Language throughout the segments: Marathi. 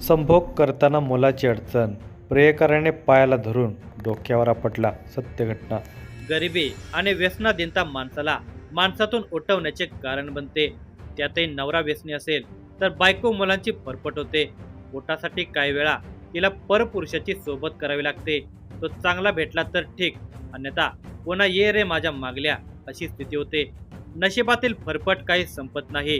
संभोग करताना मुलाची अडचण, प्रियकराने पायाला धरून डोक्यावर आपटला. सत्य घटना. गरिबी आणि व्यसनाधीनता माणसाला माणसातून उठवण्याचे कारण बनते. त्यातही नवरा व्यसनी असेल तर बायको मुलांची फरफट होते. पोटासाठी काही वेळा तिला परपुरुषाची सोबत करावी लागते. तो चांगला भेटला तर ठीक, अन्यथा पुन्हा ये रे माझ्या मागल्या अशी स्थिती होते. नशिबातील फरफट काही संपत नाही.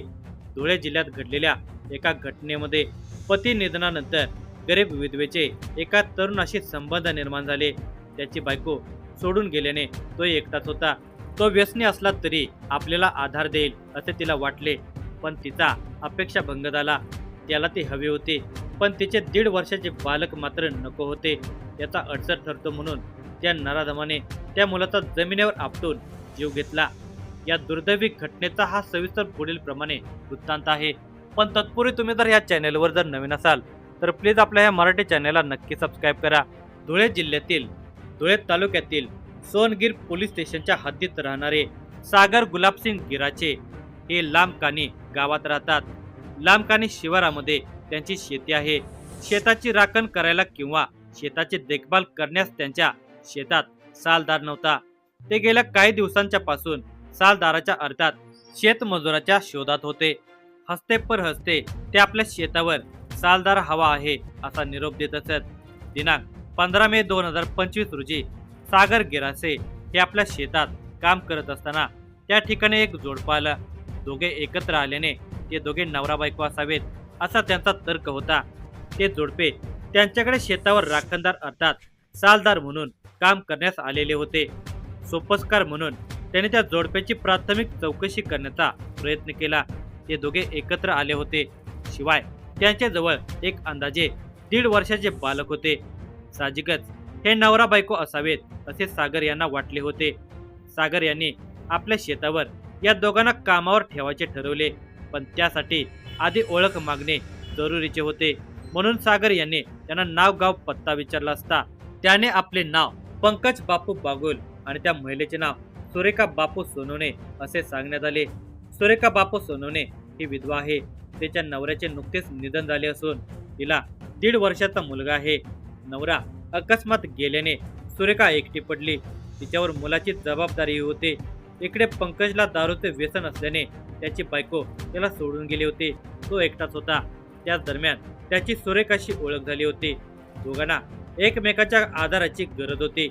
धुळे जिल्ह्यात घडलेल्या एका घटनेमध्ये पती निधनानंतर गरीब विधवेचे एका तरुणाशी संबंध निर्माण झाले. त्याची बायको सोडून गेल्याने तो एकटाच होता. तो व्यसनी असला तरी आपल्याला आधार देईल असे तिला वाटले, पण तिचा अपेक्षा भंग झाला. त्याला ती हवी होती, पण तिचे 1.5 वर्षाचे बालक मात्र नको होते. याचा अडसर ठरतो म्हणून त्या नराधमाने त्या मुलाचा जमिनीवर आपटून जीव घेतला. या दुर्दैवी घटनेचा हा सविस्तर पुढील प्रमाणे वृत्तांत आहे. पण तत्पूर्वी तुम्ही जर या चॅनेलवर जर नवीन असाल तर प्लीज आपल्या या मराठी चॅनेलला नक्की सबस्क्राईब करा. धुळे जिल्ह्यातील धुळे तालुक्यातील सोनगीर पोलीस स्टेशनच्या हद्दीत राहणारे सागर गुलाबसिंग गिराचे हे लांबकानी गावात राहतात. लांबकानी शिवारामध्ये त्यांची शेती आहे. शेताची राखण करायला किंवा शेताची देखभाल करण्यास त्यांच्या शेतात सालदार नव्हता. ते गेल्या काही दिवसांच्या पासून सालदाराच्या अर्थात शेतमजुराच्या शोधात होते. हसते पर हसते ते आपल्या शेतावर सालदार हवा आहे असा निरोप देत असत. दिनांक 15 मे 2025 रोजी सागर गिरासे हे आपल्या शेतात काम करत असताना त्या ठिकाणी एक जोडपं आलं. दोघे एकत्र आल्याने ते दोघे नवरा बायको असावेत असा त्यांचा तर्क होता. ते जोडपे त्यांच्याकडे शेतावर राखणदार अर्थात सालदार म्हणून काम करण्यास आलेले होते. सोपस्कार म्हणून त्याने त्या जोडप्याची प्राथमिक चौकशी करण्याचा प्रयत्न केला. ते दोघे एकत्र आले होते. शिवाय त्यांच्याजवळ एक अंदाजे 1.5 वर्षाचे बालक होते. साहजिकच हे नवरा बायको असावेत असे सागर यांना वाटले होते. सागर यांनी आपल्या शेतावर या दोघांना कामावर ठेवायचे ठरवले, पण त्यासाठी आधी ओळख मागणे जरुरीचे होते. म्हणून सागर यांनी त्यांना नाव गाव पत्ता विचारला असता त्याने आपले नाव पंकज बापू बागुल आणि त्या महिलेचे नाव सुरेखा बापू सोनवणे असे सांगण्यात आले. सुरेखा बापू सोनवणे ही विधवा आहे. तिच्या नवऱ्याचे नुकतेच निधन झाले असून तिला 1.5 वर्षाचा मुलगा आहे. नवरा अकस्मात गेल्याने सुरेखा एकटी पडली. तिच्यावर मुलाची जबाबदारी होती. इकडे पंकजला दारूचे व्यसन असल्याने त्याची बायको त्याला सोडून गेली होती. तो एकटाच होता. त्याच दरम्यान त्याची सुरेखाशी ओळख झाली होती. दोघांना एकमेकाच्या आधाराची गरज होती.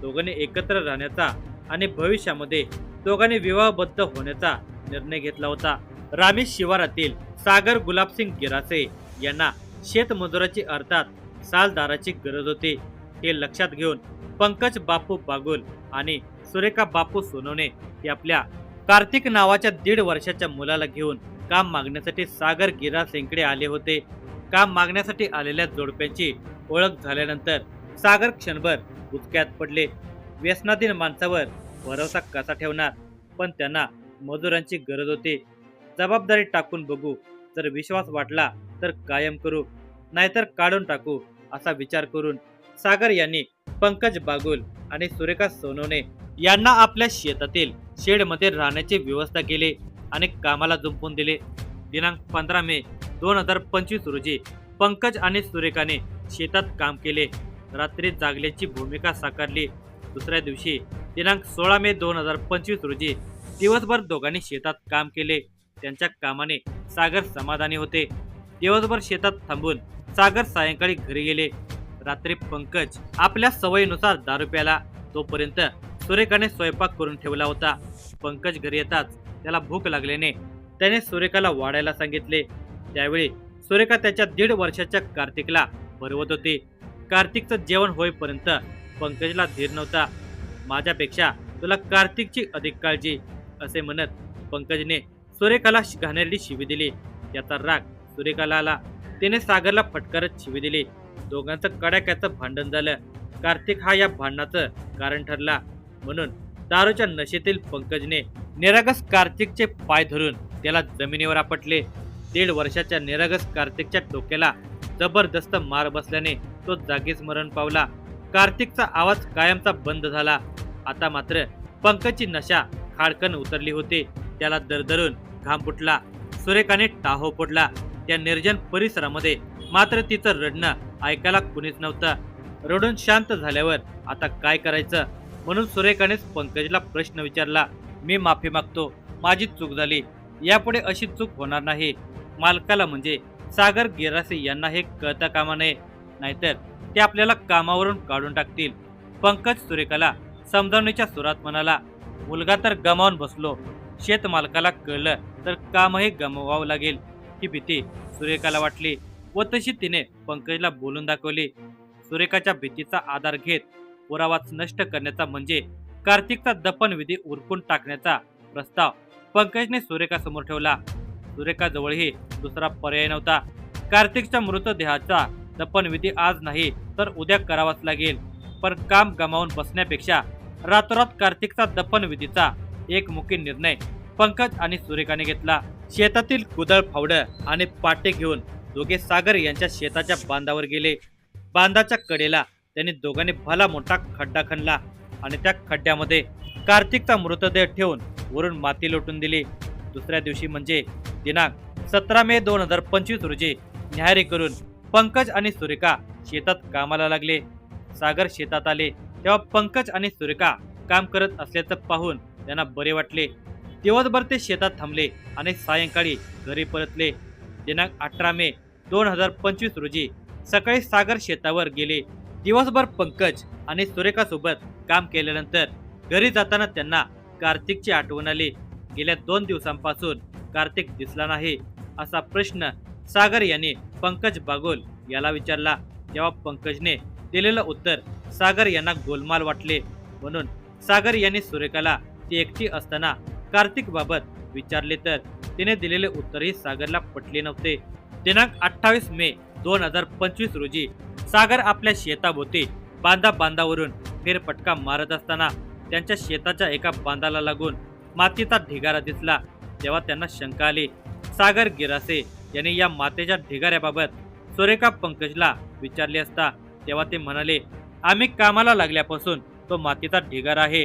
दोघांनी एकत्र राहण्याचा आणि भविष्यामध्ये दोघांनी विवाहबद्ध होण्याचा निर्णय घेतला होता. रामी शिवारातील सागर गुलाबसिंग गिरासे यांना शेतमजुराची अर्थात सालदाराची गरज होती. हे लक्षात घेऊन पंकज बापू बागुल आणि सुरेखा बापू सोनवणे हे आपल्या कार्तिक नावाच्या 1.5 वर्षाच्या मुलाला घेऊन काम मागण्यासाठी सागर गिरासेंकडे आले होते. काम मागण्यासाठी आलेल्या जोडप्यांची ओळख झाल्यानंतर सागर क्षणभर बुचक्यात पडले. व्यसनाधीन माणसावर भरोसा कसा ठेवणार, पण त्यांना मजुरांची गरज होती. जबाबदारी टाकून बघू, जर विश्वास वाटला तर कायम करू, नाहीतर काढून टाकू असा विचार करून सागर यांनी पंकज बागुल आणि सुरेखा सोनवणे यांना आपल्या शेतातील शेडमध्ये राहण्याची व्यवस्था केली आणि कामाला जुंपून दिले. दिनांक 15 मे 2025 रोजी पंकज आणि सुरेखाने शेतात काम केले. रात्री जागल्याची भूमिका साकारली. दुसऱ्या दिवशी दिनांक 16 मे 2025 रोजी दिवसभर दोघांनी शेतात काम केले. त्यांच्या कामाने सागर समाधानी होते. दिवसभर शेतात थांबून सागर सायंकाळी घरी गेले. रात्री पंकज आपल्या सवयीनुसार दारू प्याला. तोपर्यंत सुरेखाने स्वयंपाक करून ठेवला होता. पंकज घरी येताच त्याला भूक लागल्याने त्याने सुरेखाला वाढायला सांगितले. त्यावेळी सुरेखा त्याच्या 1.5 वर्षाच्या कार्तिकला भरवत होती. कार्तिकचं जेवण होईपर्यंत पंकजला धीर नव्हता. माझ्यापेक्षा तुला कार्तिकची अधिक काळजी असे म्हणत पंकजने सुरेखाला घाणेरडी शिवी दिली. याचा राग सुरेखाला आला. तिने सागरला फटकारत शिवी दिली. दोघांचं कडाक्याचं भांडण झालं. कार्तिक हा या भांडणाचं कारण ठरला. म्हणून दारूच्या नशेतील पंकजने निरागस कार्तिकचे पाय धरून त्याला जमिनीवर आपटले. 1.5 वर्षाच्या निरागस कार्तिकच्या डोक्याला जबरदस्त मार बसल्याने तो जागीच मरण पावला. कार्तिकचा आवाज कायमचा बंद झाला. आता मात्र पंकजची नशा खाडकन उतरली होती. त्याला दरदरून घाम फुटला. सुरेखाने टाहो फोडला. त्या निर्जन परिसरामध्ये मात्र तिचं रडणं ऐकायला कुणीच नव्हतं. रडून शांत झाल्यावर आता काय करायचं म्हणून सुरेखानेच पंकजला प्रश्न विचारला. मी माफी मागतो, माझी चूक झाली, यापुढे अशी चूक होणार नाही. मालकाला म्हणजे सागर गिरासे यांना हे कळता कामा नये, नाहीतर ते आपल्याला कामावरून काढून टाकतील. पंकज सुरेखाला समजावण्याच्या सुरात म्हणाला. मुलगा तर गमावून बसलो, शेत मालकाला कळलं तर कामही गमवावं लागेल ही भीती सुरेखाला वाटली व तशी तिने पंकजला बोलून दाखवली. सुरेखाच्या भीतीचा आधार घेत पुरावाच नष्ट करण्याचा म्हणजे कार्तिकचा दफनविधी उरकून टाकण्याचा प्रस्ताव पंकजने सुरेखासमोर ठेवला. सुरेखाजवळही दुसरा पर्याय नव्हता. कार्तिकच्या मृतदेहाचा दफनविधी आज नाही तर उद्या करावाच लागेल. पण काम गमावून बसण्यापेक्षा रातोरात कार्तिकचा दफनविधीचा एकमुखी निर्णय पंकज आणि सुरेखाने घेतला. शेतातील कुदळ फावडं आणि पाटे घेऊन दोघे सागर यांच्या शेताच्या बांधावर गेले. बांधाच्या कडेला त्यांनी दोघांनी भला मोठा खड्डा खणला आणि त्या खड्ड्यामध्ये कार्तिकचा मृतदेह ठेवून वरून माती लोटून दिली. दुसऱ्या दिवशी म्हणजे दिनांक 17 मे 2025 रोजी न्याहारी करून पंकज आणि सुरेखा शेतात कामाला लागले. सागर शेतात आले तेव्हा पंकज आणि सुरेखा काम करत असल्याचं पाहून त्यांना बरे वाटले. दिवसभर ते शेतात थांबले आणि सायंकाळी घरी परतले. दिनांक 18 मे 2025 रोजी सकाळी सागर शेतावर गेले. दिवसभर पंकज आणि सुरेखा सोबत काम केल्यानंतर घरी जाताना त्यांना कार्तिकची आठवण आली. गेल्या 2 दिवसांपासून कार्तिक दिसला नाही असा प्रश्न सागर यांनी पंकज बागोल याला विचारला. तेव्हा पंकजने दिलेलं उत्तर सागर यांना गोलमाल वाटले, म्हणून सागर यांनी सुरेखाला ती एकटी असताना कार्तिक बाबत विचारले तर तिने दिलेले उत्तरही सागरला पटले नव्हते. दिनांक 28 मे 2025 रोजी सागर आपल्या शेताभोवती बांधावरून फेरफटका मारत असताना त्यांच्या शेताच्या एका बांधाला लागून मातीचा ढिगारा दिसला. तेव्हा त्यांना शंका आली. सागर गिरासे यांनी या मातीच्या ढिगाऱ्याबाबत सुरेखा पंकजला विचारले असता तेव्हा ते म्हणाले, आम्ही कामाला लागल्यापासून तो मातीचा ढिगारा आहे.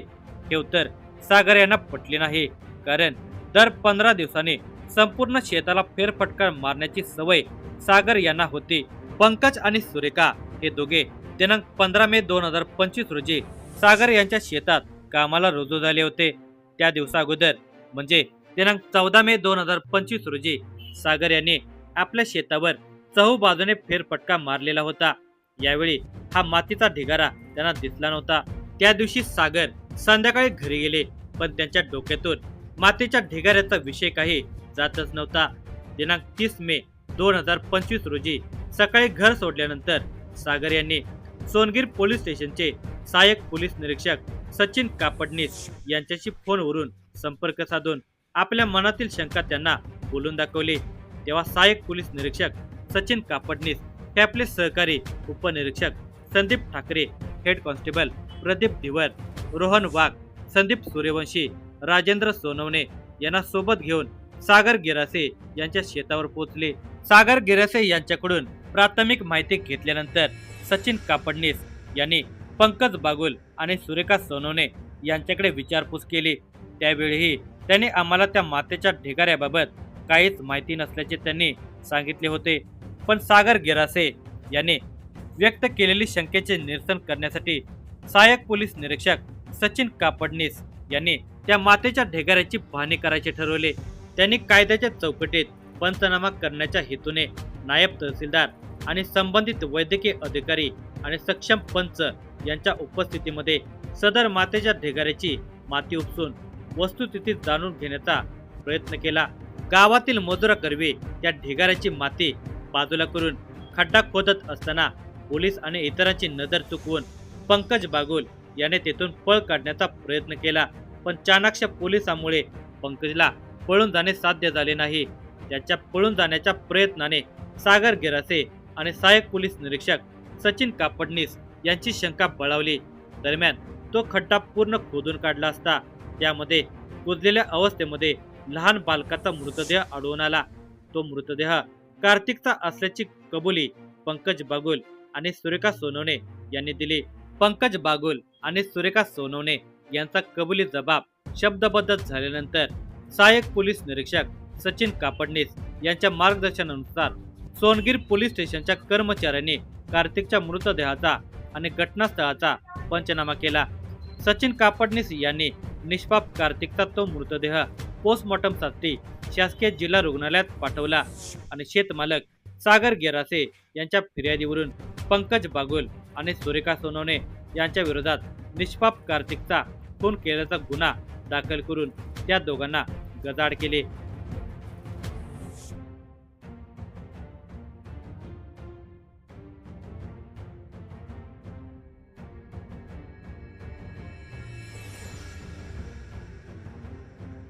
हे उत्तर सागर यांना पटले नाही, कारण दर 15 दिवसांनी संपूर्ण शेताला फेरफटका मारण्याची सवय सागर यांना होती. पंकज आणि सुरेखा हे दोघे दिनांक 15 मे 2025 रोजी सागर यांच्या शेतात कामाला रुजू झाले होते. त्या दिवसा अगोदर म्हणजे दिनांक 14 मे 2025 रोजी सागर यांनी आपल्या शेतावर चहूबाजूने फेरफटका मारलेला होता. यावेळी हा मातीचा ढिगारा त्यांना दिसला नव्हता. त्या दिवशी सागर संध्याकाळी घरी गेले, पण त्यांच्या डोक्यातून मातीच्या ढिगाऱ्याचा विषय काही जातच नव्हता. दिनांक 30 मे 2025 रोजी सकाळी घर सोडल्यानंतर सागर यांनी सोनगीर पोलीस स्टेशनचे सहाय्यक पोलीस निरीक्षक सचिन कापडनीस यांच्याशी फोनवरून संपर्क साधून आपल्या मनातील शंका त्यांना बोलून दाखवली. तेव्हा सहाय्यक पोलीस निरीक्षक सचिन कापडनीस हे आपले सहकारी उपनिरीक्षक संदीप ठाकरे, हेड कॉन्स्टेबल प्रदीप धिवर, रोहन वाघ, संदीप सूर्यवंशी, राजेंद्र सोनवणे यांना सोबत घेऊन सागर गिरासे यांच्या शेतावर पोहोचले. सागर गिरासे यांच्याकडून प्राथमिक माहिती घेतल्यानंतर सचिन कापडनीस यांनी पंकज बागुल आणि सुरेखा सोनवणे यांच्याकडे विचारपूस केली. त्यावेळीही त्यांनी आम्हाला त्या मातेच्या ढिगाऱ्याबाबत काहीच माहिती नसल्याचे त्यांनी सांगितले होते. पण सागर गिरासे यांनी व्यक्त केलेली शंकेचे निरसन करण्यासाठी सहाय्यक पोलीस निरीक्षक सचिन कापडनीस यांनी त्या मातेच्या ढिगाऱ्याची पाहणी करायचे ठरवले. त्यांनी कायद्याच्या चौकटीत पंचनामा करण्याच्या हेतूने नायब तहसीलदार आणि संबंधित वैद्यकीय अधिकारी आणि सक्षम पंच यांच्या उपस्थितीमध्ये सदर मातेच्या ढिगाऱ्याची माती उपसून वस्तुस्थिती जाणून घेण्याचा प्रयत्न केला. गावातील मजुराकरवी त्या ढिगाऱ्याची माती बाजूला करून खड्डा खोदत असताना पोलीस आणि इतरांची नजर चुकवून पंकज बागुल याने तेथून पळ काढण्याचा प्रयत्न केला. पण चाणाक्ष पोलिसांमुळे पंकजला पळून जाणे साध्य झाले नाही. त्याच्या पळून जाण्याच्या प्रयत्नाने सागर गिरासे आणि सहाय्यक पोलीस निरीक्षक सचिन कापडनीस यांची शंका बळावली. दरम्यान तो खड्डा पूर्ण खोदून काढला असता त्यामध्ये कुजलेल्या अवस्थेमध्ये लहान बालकाचा मृतदेह आढळून आला. तो मृतदेह कार्तिकचा असल्याची कबुली पंकज बागुल आणि सुरेखा सोनवणे यांनी दिली. पंकज बागुल आणि सुरेखा सोनवणे यांचा कबुली जबाब शब्दबद्ध झाल्यानंतर सहाय्यक पोलीस निरीक्षक सचिन कापडनीस यांच्या मार्गदर्शनानुसार सोनगीर पोलीस स्टेशनच्या कर्मचाऱ्यांनी कार्तिकच्या मृतदेहाचा आणि घटनास्थळाचा पंचनामा केला. सचिन कापडनीस यांनी निष्पाप कार्तिकचा तो मृतदेह पोस्टमॉर्टमसाठी शासकीय जिल्हा रुग्णालयात पाठवला आणि शेतमालक सागर गेरासे यांच्या फिर्यादीवरून पंकज बागुल आणि सुरेखा सोनवणे यांच्या विरोधात निष्पाप कार्तिकचा खून केल्याचा गुन्हा दाखल करून त्या दोघांना गजाआड केले.